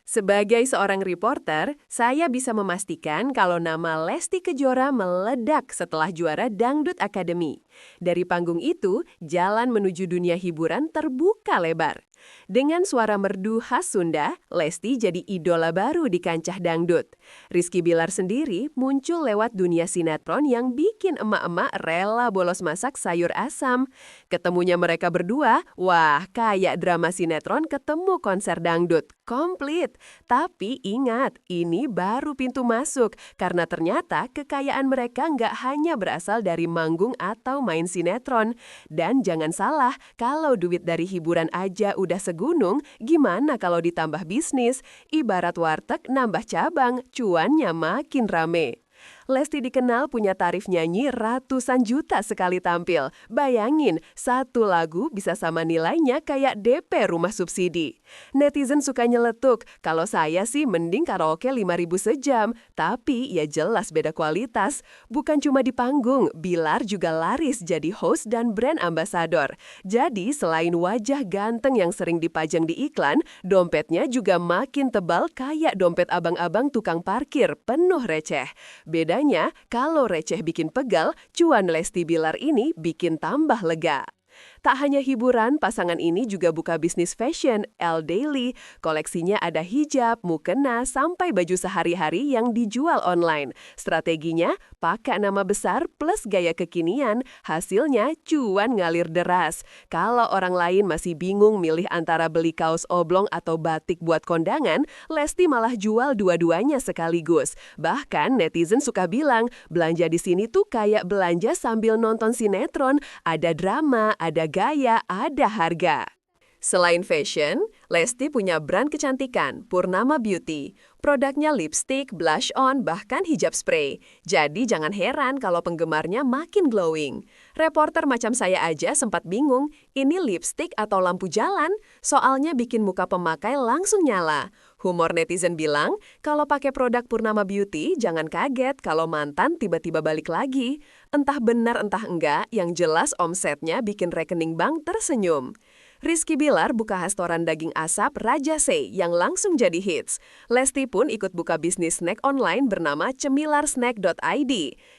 Sebagai seorang reporter, saya bisa memastikan kalau nama Lesti Kejora meledak setelah juara Dangdut Academy. Dari panggung itu, jalan menuju dunia hiburan terbuka lebar. Dengan suara merdu khas Sunda, Lesti jadi idola baru di kancah dangdut. Rizky Bilar sendiri muncul lewat dunia sinetron yang bikin emak-emak rela bolos masak sayur asam. Ketemunya mereka berdua, wah kayak drama sinetron ketemu konser dangdut. Komplit. Tapi ingat, ini baru pintu masuk karena ternyata kekayaan mereka nggak hanya berasal dari manggung atau main sinetron. Dan jangan salah, kalau duit dari hiburan aja udah segunung, gimana kalau ditambah bisnis? Ibarat warteg nambah cabang, cuannya makin rame. Lesti dikenal punya tarif nyanyi ratusan juta sekali tampil. Bayangin, satu lagu bisa sama nilainya kayak DP rumah subsidi. Netizen suka nyeletuk, kalau saya sih mending karaoke 5.000 sejam. Tapi ya jelas beda kualitas. Bukan cuma di panggung, Bilar juga laris jadi host dan brand ambassador. Jadi selain wajah ganteng yang sering dipajang di iklan, dompetnya juga makin tebal kayak dompet abang-abang tukang parkir penuh receh. Bedanya, kalau receh bikin pegal, cuan Lesti Bilar ini bikin tambah lega. Tak hanya hiburan, pasangan ini juga buka bisnis fashion, Elle Daily. Koleksinya ada hijab, mukena, sampai baju sehari-hari yang dijual online. Strateginya, pakai nama besar plus gaya kekinian, hasilnya cuan ngalir deras. Kalau orang lain masih bingung milih antara beli kaos oblong atau batik buat kondangan, Lesti malah jual dua-duanya sekaligus. Bahkan netizen suka bilang, belanja di sini tuh kayak belanja sambil nonton sinetron, ada drama, ada gaya, ada harga. Selain fashion, Lesti punya brand kecantikan, Purnama Beauty. Produknya lipstick, blush on, bahkan hijab spray. Jadi jangan heran kalau penggemarnya makin glowing. Reporter macam saya aja sempat bingung, ini lipstick atau lampu jalan? Soalnya bikin muka pemakai langsung nyala. Humor netizen bilang, kalau pakai produk Purnama Beauty, jangan kaget kalau mantan tiba-tiba balik lagi. Entah benar entah enggak, yang jelas omsetnya bikin rekening bank tersenyum. Rizky Bilar buka restoran daging asap Raja Se yang langsung jadi hits. Lesti pun ikut buka bisnis snack online bernama cemilarsnack.id.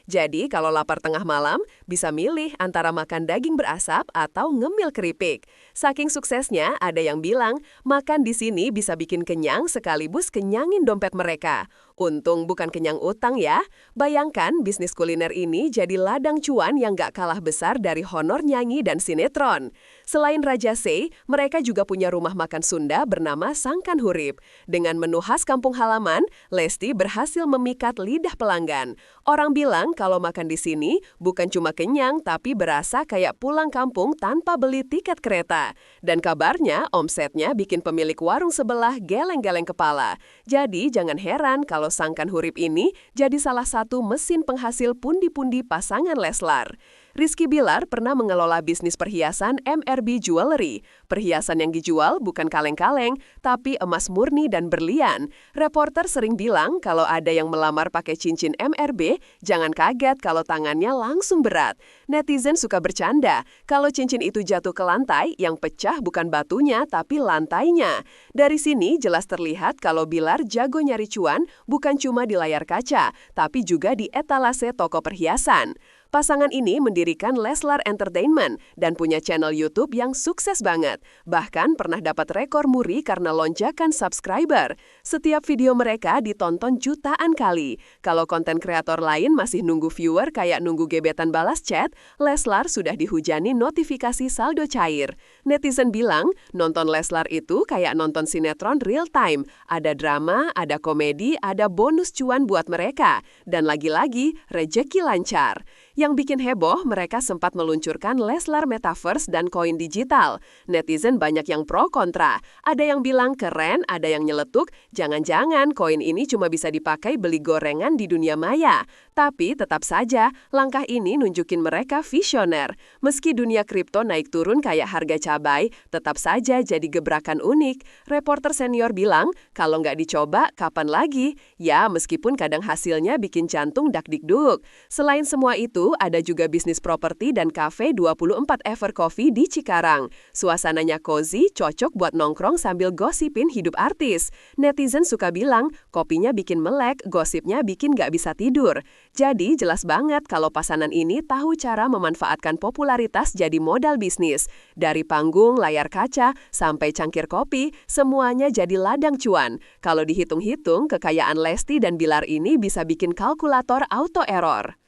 Jadi kalau lapar tengah malam, bisa milih antara makan daging berasap atau ngemil keripik. Saking suksesnya, ada yang bilang, makan di sini bisa bikin kenyang sekaligus kenyangin dompet mereka. Untung bukan kenyang utang ya. Bayangkan bisnis kuliner ini jadi ladang cuan yang gak kalah besar dari honor nyanyi dan sinetron. Selain Raja Se, mereka juga punya rumah makan Sunda bernama Sangkan Hurip. Dengan menu khas kampung halaman, Lesti berhasil memikat lidah pelanggan. Orang bilang kalau makan di sini bukan cuma kenyang tapi berasa kayak pulang kampung tanpa beli tiket kereta. Dan kabarnya omsetnya bikin pemilik warung sebelah geleng-geleng kepala. Jadi jangan heran kalau Sangkan Hurip ini jadi salah satu mesin penghasil pundi-pundi pasangan Leslar. Rizky Bilar pernah mengelola bisnis perhiasan MRB Jewelry. Perhiasan yang dijual bukan kaleng-kaleng, tapi emas murni dan berlian. Reporter sering bilang kalau ada yang melamar pakai cincin MRB, jangan kaget kalau tangannya langsung berat. Netizen suka bercanda, kalau cincin itu jatuh ke lantai, yang pecah bukan batunya tapi lantainya. Dari sini jelas terlihat kalau Bilar jago nyari cuan bukan cuma di layar kaca, tapi juga di etalase toko perhiasan. Pasangan ini mendirikan Leslar Entertainment dan punya channel YouTube yang sukses banget. Bahkan pernah dapat rekor muri karena lonjakan subscriber. Setiap video mereka ditonton jutaan kali. Kalau konten kreator lain masih nunggu viewer kayak nunggu gebetan balas chat, Leslar sudah dihujani notifikasi saldo cair. Netizen bilang, nonton Leslar itu kayak nonton sinetron real time. Ada drama, ada komedi, ada bonus cuan buat mereka. Dan lagi-lagi, rejeki lancar. Yang bikin heboh, mereka sempat meluncurkan Leslar Metaverse dan koin digital. Netizen banyak yang pro kontra. Ada yang bilang keren, ada yang nyeletuk, jangan-jangan koin ini cuma bisa dipakai beli gorengan di dunia maya. Tapi tetap saja, langkah ini nunjukin mereka visioner. Meski dunia kripto naik turun kayak harga cabai, tetap saja jadi gebrakan unik. Reporter senior bilang, kalau nggak dicoba, kapan lagi? Ya, meskipun kadang hasilnya bikin jantung dak-dikduk. Selain semua itu, ada juga bisnis properti dan kafe 24 Ever Coffee di Cikarang. Suasananya cozy, cocok buat nongkrong sambil gosipin hidup artis. Netizen Netizen suka bilang, kopinya bikin melek, gosipnya bikin nggak bisa tidur. Jadi jelas banget kalau pasangan ini tahu cara memanfaatkan popularitas jadi modal bisnis. Dari panggung, layar kaca, sampai cangkir kopi, semuanya jadi ladang cuan. Kalau dihitung-hitung, kekayaan Lesti dan Bilar ini bisa bikin kalkulator auto error.